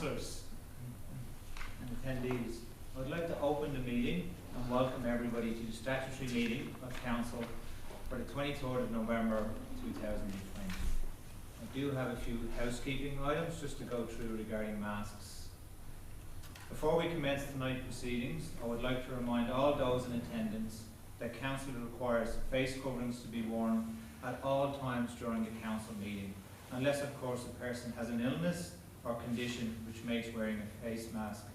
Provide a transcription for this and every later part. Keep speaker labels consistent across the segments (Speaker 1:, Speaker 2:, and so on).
Speaker 1: Councillors and attendees, I would like to open the meeting and welcome everybody to the statutory meeting of Council for the 23rd of November 2020. I do have a few housekeeping items just to go through regarding masks. Before we commence tonight's proceedings, I would like to remind all those in attendance that Council requires face coverings to be worn at all times during the Council meeting, unless of course a person has an illness or condition which makes wearing a face mask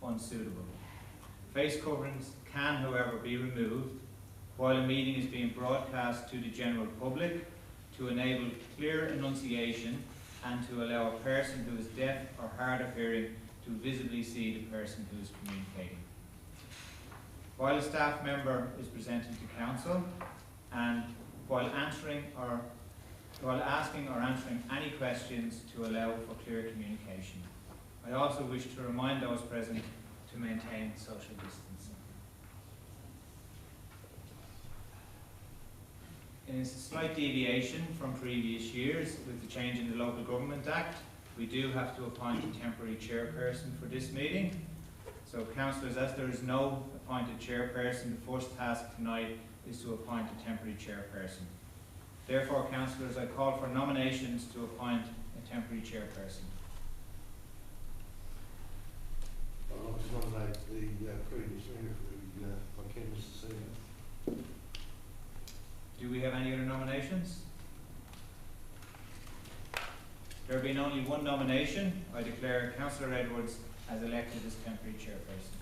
Speaker 1: unsuitable. Face coverings can, however, be removed while a meeting is being broadcast to the general public to enable clear enunciation and to allow a person who is deaf or hard of hearing to visibly see the person who is communicating. While a staff member is presenting to Council and while asking or answering any questions to allow for clear communication. I also wish to remind those present to maintain social distancing. In a slight deviation from previous years, with the change in the Local Government Act, we do have to appoint a temporary chairperson for this meeting. So, councillors, as there is no appointed chairperson, the first task tonight is to appoint a temporary chairperson. Therefore, councillors, I call for nominations to appoint a temporary chairperson.
Speaker 2: I'd like to nominate the previous member for Mr. Sullivan.
Speaker 1: Do we have any other nominations? There being only one nomination, I declare Councillor Edwards as elected as temporary chairperson.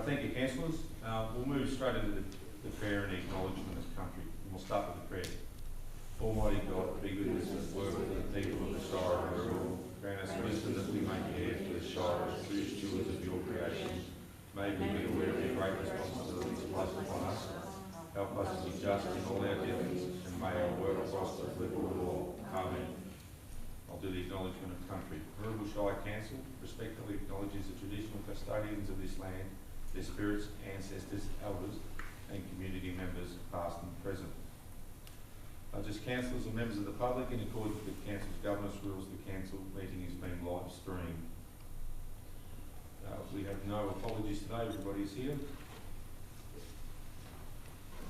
Speaker 3: Thank you, councillors. We'll move straight into the prayer and acknowledgement of the country. And we'll start with the prayer. Almighty God, be good to us, work with the people of the Shire of Moorabool. Grant us wisdom that we may be heirs to the Shire as true stewards of your creation. May we be aware of the great responsibilities placed upon us. Help us to be just in all our dealings, and may our work prosper for good all. Amen. I'll do the acknowledgement of country. Moorabool Shire Council respectfully acknowledges the traditional custodians of this land, their spirits, ancestors, elders and community members past and present. Just councillors and members of the public, in accordance with the council's governance rules, the council meeting is being live streamed. We have no apologies today, everybody's here.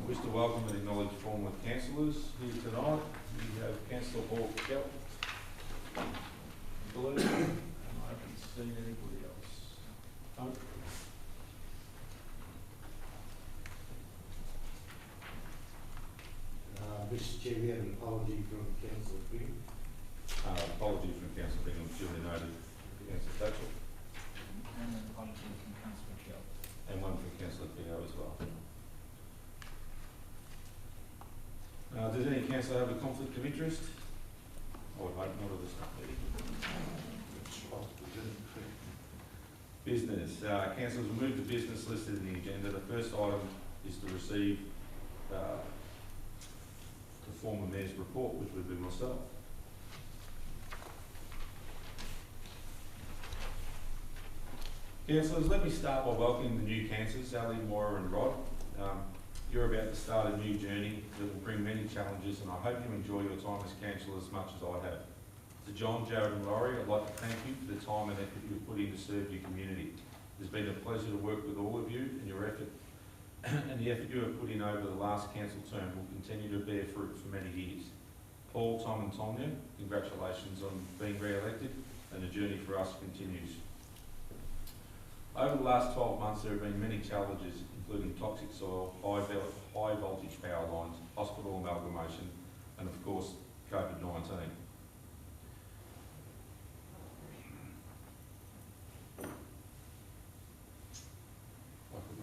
Speaker 3: I wish to welcome and acknowledge former councillors here tonight. We have Councillor Paul Kelp, blue, and I haven't seen anybody else.
Speaker 2: Mr. Chair, we have an apology from Councillor Bingham.
Speaker 3: Apology from Councillor Bingham, duly noted. Councillor Tatchell.
Speaker 1: And an apology from Councillor Gill.
Speaker 3: And one from Councillor Theo as well. Does any councillor have a conflict of interest? I would hope not at this meeting. Business. Councillors will move the business listed in the agenda. The first item is to receive the former Mayor's report, which would be myself. Councillors, let me start by welcoming the new councillors, Sally, Moira and Rod. You're about to start a new journey that will bring many challenges, and I hope you enjoy your time as councillor as much as I have. To John, Jared and Laurie, I'd like to thank you for the time and effort you've put in to serve your community. It's been a pleasure to work with all of you, and your effort and the effort you have put in over the last council term will continue to bear fruit for many years. Paul, Tom and Tonya, congratulations on being re-elected, and the journey for us continues. Over the last 12 months there have been many challenges, including toxic soil, high voltage power lines, hospital amalgamation and of course COVID-19.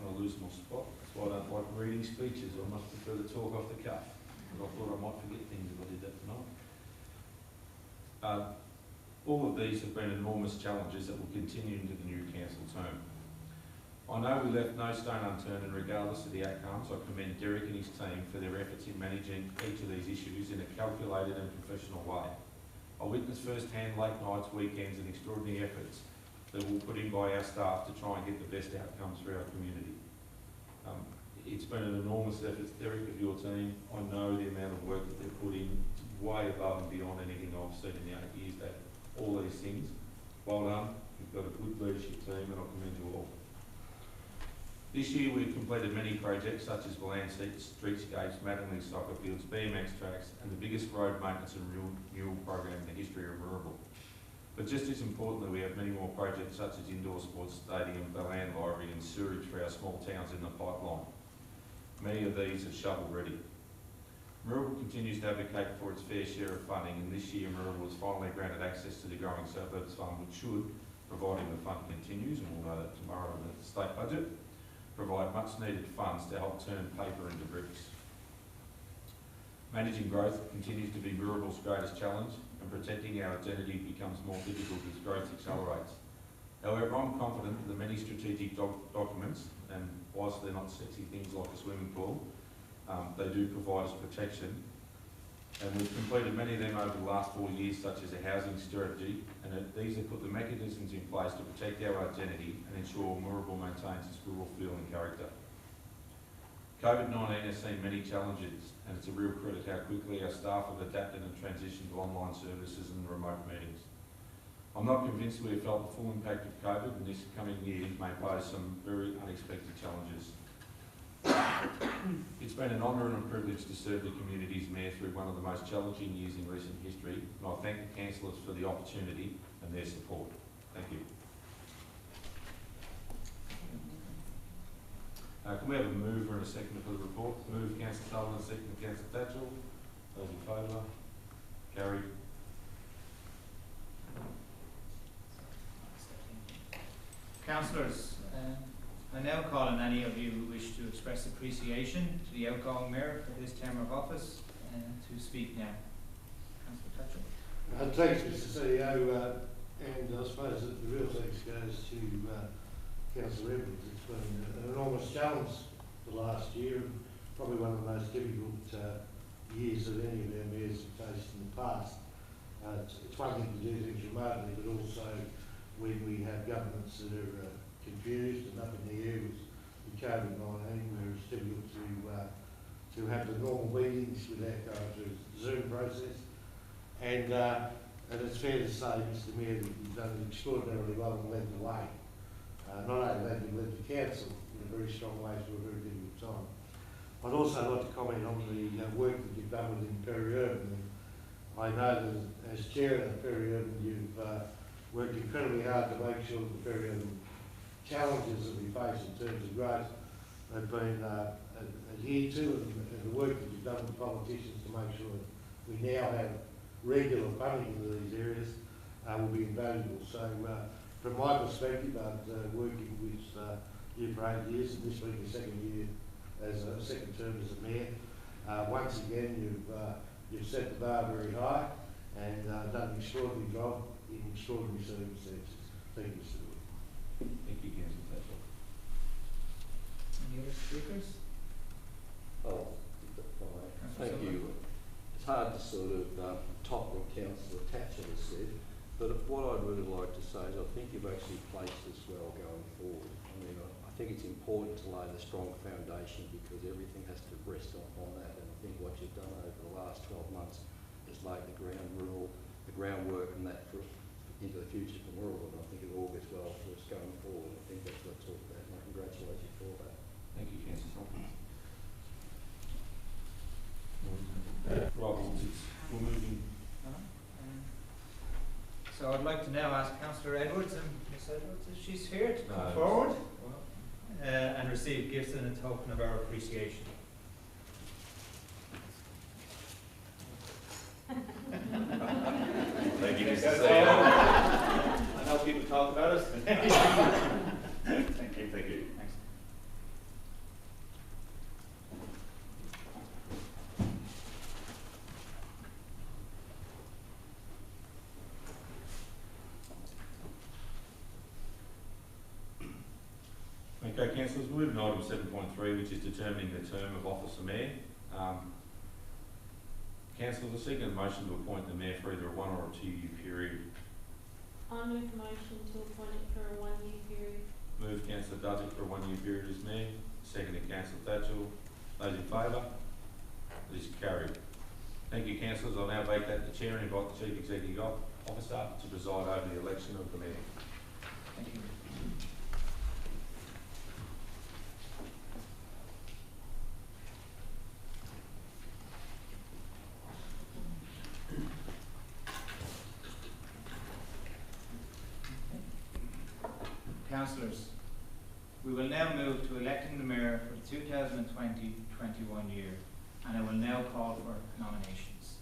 Speaker 3: I lose my spot. That's why I don't like reading speeches. I much prefer to talk off the cuff. But I thought I might forget things if I did that tonight. All of these have been enormous challenges that will continue into the new council term. I know we left no stone unturned, and regardless of the outcomes, I commend Derek and his team for their efforts in managing each of these issues in a calculated and professional way. I witnessed firsthand late nights, weekends and extraordinary efforts that we'll put in by our staff to try and get the best outcomes for our community. It's been an enormous effort, Derek, of your team. I know the amount of work that they've put in, it's way above and beyond anything I've seen in the 8 years that all these things. Well done. You've got a good leadership team and I commend you all. This year we've completed many projects such as Bland streetscapes, Mattingly soccer fields, BMX tracks and the biggest road maintenance and renewal program in the history of Moorabool. But just as importantly, we have many more projects such as indoor sports stadium, the land library and sewerage for our small towns in the pipeline. Many of these are shovel ready. Moorabool continues to advocate for its fair share of funding, and this year Moorabool was finally granted access to the Growing Suburbs Fund, which should, providing the fund continues, and we'll know that tomorrow in the state budget, provide much needed funds to help turn paper into bricks. Managing growth continues to be Moorabool's greatest challenge, and protecting our identity becomes more difficult as growth accelerates. However, I'm confident that the many strategic documents, and whilst they're not sexy things like a swimming pool, they do provide us protection. And we've completed many of them over the last 4 years, such as a housing strategy, and these have put the mechanisms in place to protect our identity and ensure Moorabool maintains its rural feel and character. COVID-19 has seen many challenges, and it's a real credit how quickly our staff have adapted and transitioned to online services and remote meetings. I'm not convinced we have felt the full impact of COVID, and this coming year may pose some very unexpected challenges. It's been an honour and a privilege to serve the community's mayor through one of the most challenging years in recent history, and I thank the councillors for the opportunity and their support. Thank you. Can we have a mover and a second for the report? Move Councillor Sullivan, second Councillor Tatchell. Those in favour? Carried.
Speaker 1: Councillors, I now call on any of you who wish to express appreciation to the outgoing mayor for his term of office to speak now. Councillor Tatchell.
Speaker 2: Thanks, Mr. CEO, and I suppose that the real thanks goes to Councillor Edwards. It's been an enormous challenge the last year, and probably one of the most difficult years that any of our mayors have faced in the past. It's one thing to do things remotely, but also when we have governments that are confused and up in the air with COVID-19, where it's difficult to have the normal meetings without going through the Zoom process. And it's fair to say, Mr. Mayor, that you've done extraordinarily well and led the way. Not only that, you led the council in a very strong way through a very difficult time. I'd also like to comment on the work that you've done within Peri-urban. I know that as chair of Peri-urban, you've worked incredibly hard to make sure that the Peri-urban challenges that we face in terms of growth have been adhered to, and the work that you've done with politicians to make sure that we now have regular funding into these areas will be invaluable. So from my perspective, I've working with you for 8 years, and this being the second year as a second term as a mayor. Once again, you've set the bar very high and done an extraordinary job in extraordinary circumstances. Thank you, Mr. Lord.
Speaker 3: Thank you, Councillor Tatchell.
Speaker 1: Any other speakers?
Speaker 4: Oh, thank you. It's hard to sort of top what Councillor Tatchell has said, but what I'd really like to say is I think you've actually placed us well going forward. I mean, I think it's important to lay the strong foundation because everything has to rest on that, and I think what you've done over the last 12 months has laid the groundwork and that for into the future for Moorabool, and I think it all gets well for us going forward. I think that's what it's all about, and I congratulate you for that.
Speaker 3: Thank you, Councillor Sullivan. Right, we're moving.
Speaker 1: So I'd like to now ask Councillor Edwards and Miss Edwards if she's here to come
Speaker 3: No.
Speaker 1: forward and receive gifts in a token of our appreciation.
Speaker 3: Thank you, Mr.
Speaker 1: That's
Speaker 3: CEO.
Speaker 1: I know people talk about us.
Speaker 3: Thank you, thank you.
Speaker 1: Thanks.
Speaker 3: Okay, councillors, we're moving on to item 7.3, which is determining the term of office of mayor. Councillors, I seek a motion to appoint the mayor for either a 1 or a 2 year period.
Speaker 5: I make a motion to appoint it for a 1 year period.
Speaker 3: Move councillor Dudley for a 1 year period as mayor, seconded councillor Tatchell. Those in favour? It is carried. Thank you, councillors. I'll now vacate the chair and invite the chief executive officer to preside over the election of the mayor.
Speaker 1: Thank you. Councillors, we will now move to electing the mayor for the 2020-21 year, and I will now call for nominations.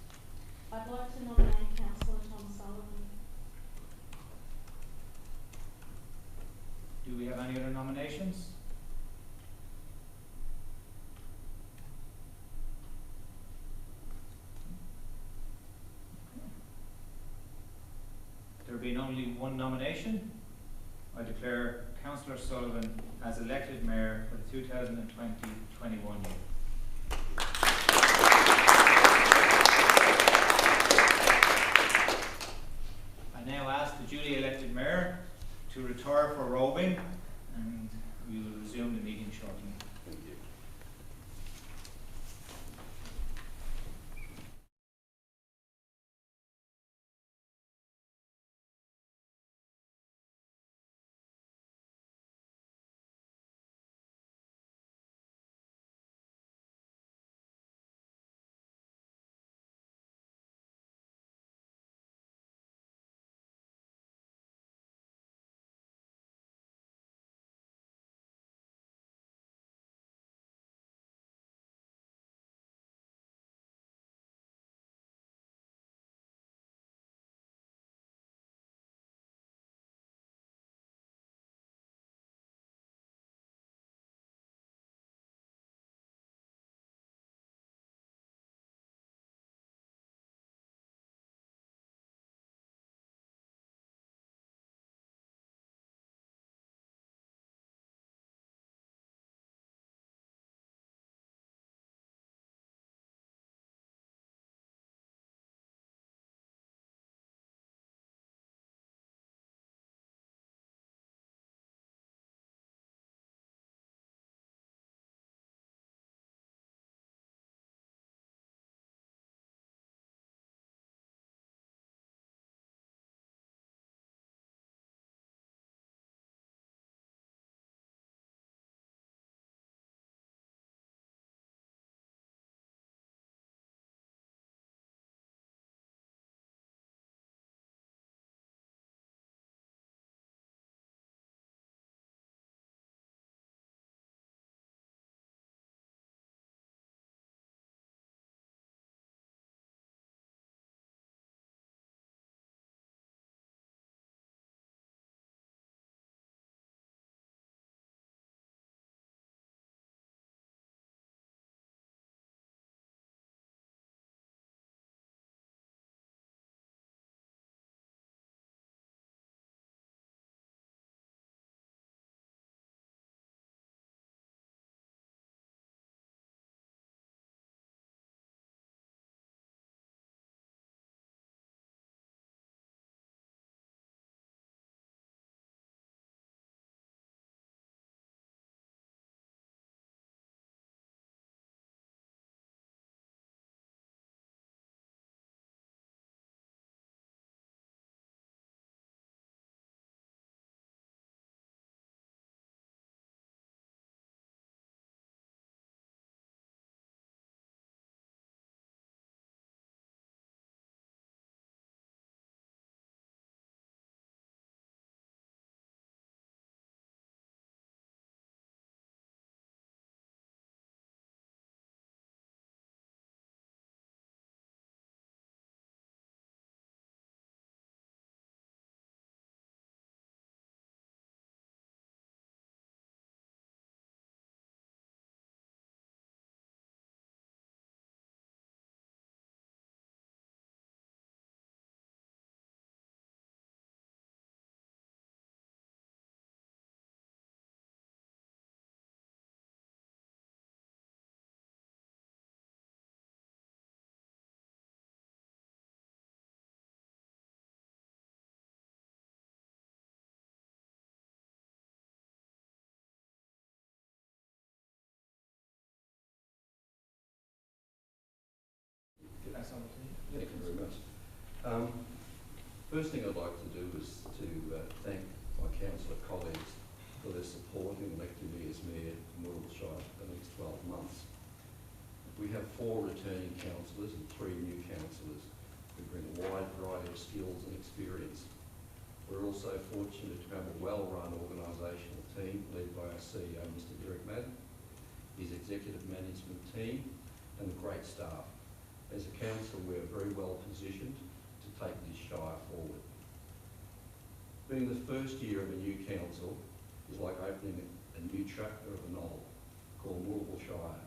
Speaker 5: I'd like to nominate Councillor Tom Sullivan.
Speaker 1: Do we have any other nominations? There being only one nomination, I declare Councillor Sullivan as elected mayor for the 2020-21 year. I now ask the duly elected mayor to retire for roving, and we will resume the meeting shortly. pass over to you.
Speaker 4: Thank you very much. First thing I'd like to do is to thank my councillor colleagues for their support in electing me as Mayor of Moorabool Shire for the next 12 months. We have 4 returning councillors and 3 new councillors who bring a wide variety of skills and experience. We're also fortunate to have a well-run organisational team led by our CEO, Mr. Derek Madden, his executive management team and a great staff. As a council, we're very well positioned to take this Shire forward. Being the first year of a new council is like opening a new chapter of a novel called Moorabool Shire.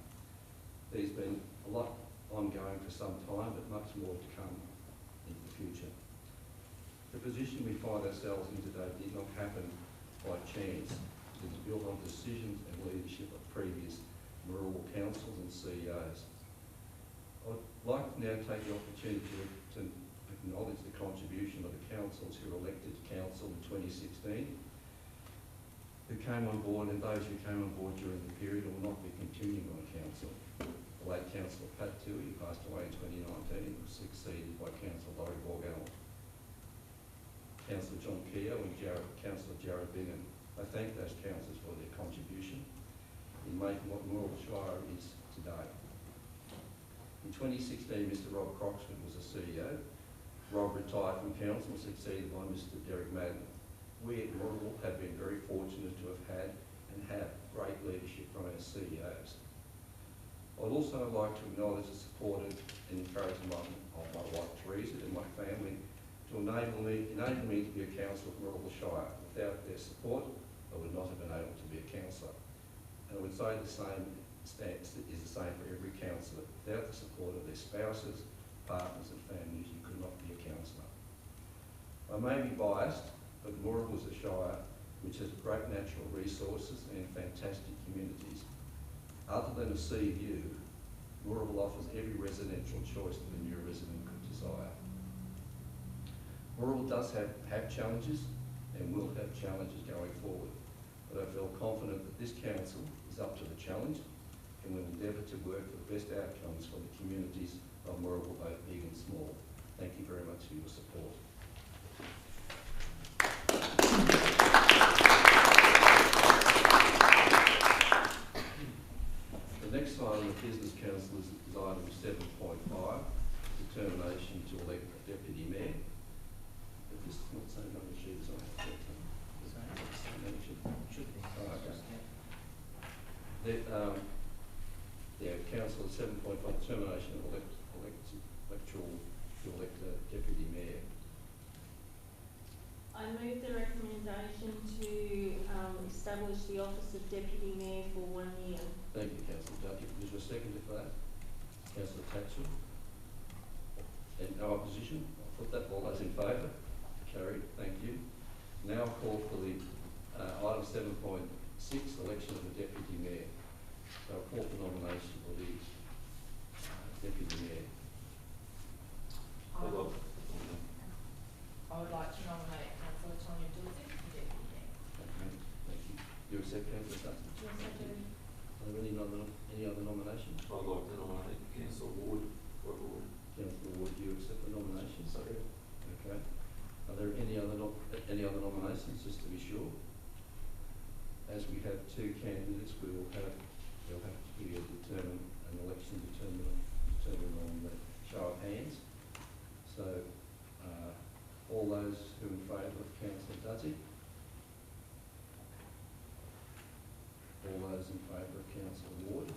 Speaker 4: There's been a lot ongoing for some time, but much more to come in the future. The position we find ourselves in today did not happen by chance. It was built on decisions and leadership of previous Moorabool councils and CEOs. I'd like to now take the opportunity to acknowledge the contribution of the councils who were elected to council in 2016, who came on board, and those who came on board during the period and will not be continuing on council. The late Councillor Tatchell, who passed away in 2019, was succeeded by Councillor Laurie Borgell. Councillor John Keogh and Councillor Jared Bingham. I thank those councillors for their contribution in making what Moorabool Shire is today. In 2016, Mr. Rob Croxford was the CEO. Rob retired from council, succeeded by Mr. Derek Madden. We at Moorabool have been very fortunate to have had and have great leadership from our CEOs. I'd also like to acknowledge the support and encouragement of my wife Teresa and my family to enable me to be a councillor of Moorabool Shire. Without their support, I would not have been able to be a councillor. And I would say the same stance is the same for every councillor. Without the support of their spouses, partners and families, you could not be a councillor. I may be biased, but Moorabool is a shire which has great natural resources and fantastic communities. Other than a sea view, Moorabool offers every residential choice that a new resident could desire. Moorabool does have challenges and will have challenges going forward, but I feel confident that this council is up to the challenge and will endeavour to work for the best outcomes for the communities of Moorabool, both big and small. Thank you very much for your support. The next item of business, council, is item 7.5, determination to elect a deputy mayor. But this is not the same number sheet as I have. Same number sheet.
Speaker 1: Should be.
Speaker 4: Oh, okay. Council 7.5, determination of electoral to elect a deputy mayor.
Speaker 5: I move the recommendation to establish the office of deputy mayor for 1 year.
Speaker 4: Thank you, Councillor Duffy. Is there a seconder for that? Councillor Tatchell. And no opposition? I'll put that. All those in favour? Carried. Thank you. Now I'll call for the item 7.6, election of the deputy mayor. So I'll call for nomination for the deputy mayor.
Speaker 6: I would like to nominate Councillor Tonya Dulcich for deputy mayor.
Speaker 4: Okay, thank you. You accept, Councillor Dutton?
Speaker 5: Yes, I do.
Speaker 4: Are there any other nominations?
Speaker 7: I'd like to nominate Councillor Ward for a board.
Speaker 4: Councillor Ward, do you accept the nomination?
Speaker 7: Sorry.
Speaker 4: Okay. Are there any other nominations, just to be sure? As we have 2 candidates, they'll have to be an election determined on the show of hands. So, all those who are in favour of Councillor Dudley? All those in favour of Councillor Ward?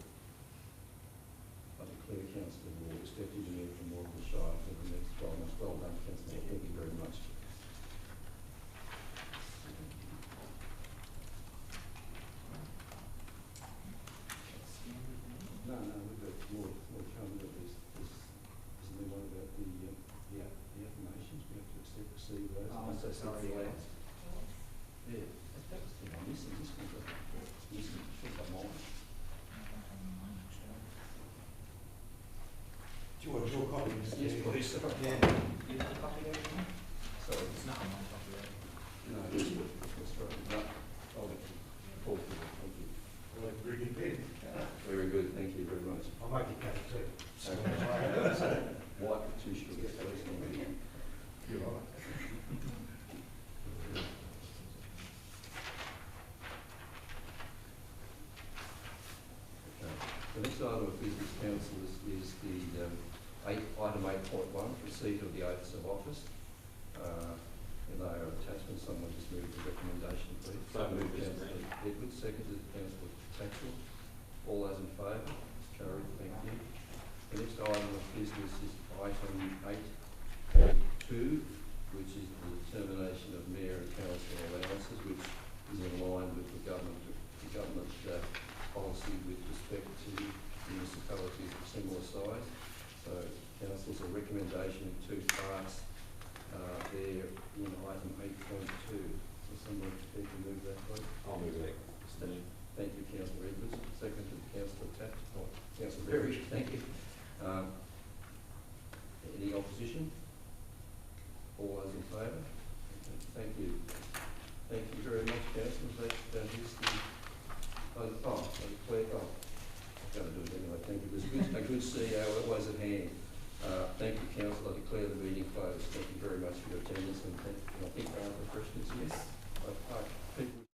Speaker 4: I declare Councillor Ward as deputy mayor from Moorabool Shire for the next 12 months. Well done, Councillor. Thank you very much. No, we've got more coming. There's the one about the affirmations. We have to receive those.
Speaker 1: Oh,
Speaker 4: Once they
Speaker 1: sorry,
Speaker 4: the
Speaker 1: yeah.
Speaker 4: last. Yeah, that was the one I'm missing. This one's missing. Should come on.
Speaker 2: Do you want your copy, Mr.
Speaker 4: Yes,
Speaker 2: Chair?
Speaker 4: please.
Speaker 1: Yeah. You have a copy there?
Speaker 4: Sorry.
Speaker 1: It's not on my copy there.
Speaker 4: No, this was right. No, hold it. Hold it. Thank you.
Speaker 2: Well, very good pen.
Speaker 4: Very good. Thank you very much.
Speaker 2: I'll make it count too.
Speaker 4: Okay. Why councillors is the item 8.1, receipt of the oaths of office. And they are attachments. Someone just moved the recommendation, please.
Speaker 7: So moved,
Speaker 4: Councillor Edwards, seconded Councillor Tatchell. All those in favour? Carried, thank you. The next item of business is item 8.2, which is the determination of mayor and council allowances, which is in line with the government policy with respect to municipalities of similar size. So, council's a recommendation in two parts there in item 8.2. So someone can move that, please.
Speaker 7: I'll move that.
Speaker 4: Thank you, Councillor Edwards. Seconded Councillor Tatchell. Councillor Berry, thank you. Any opposition? All those in favour? Okay, thank you. Thank you very much, councillors. That is the I'm going to do it anyway. Thank you. There's a good CEO always at hand. Thank you, council. I declare the meeting closed. Thank you very much for your attendance, and I think there are other questions. Yes. People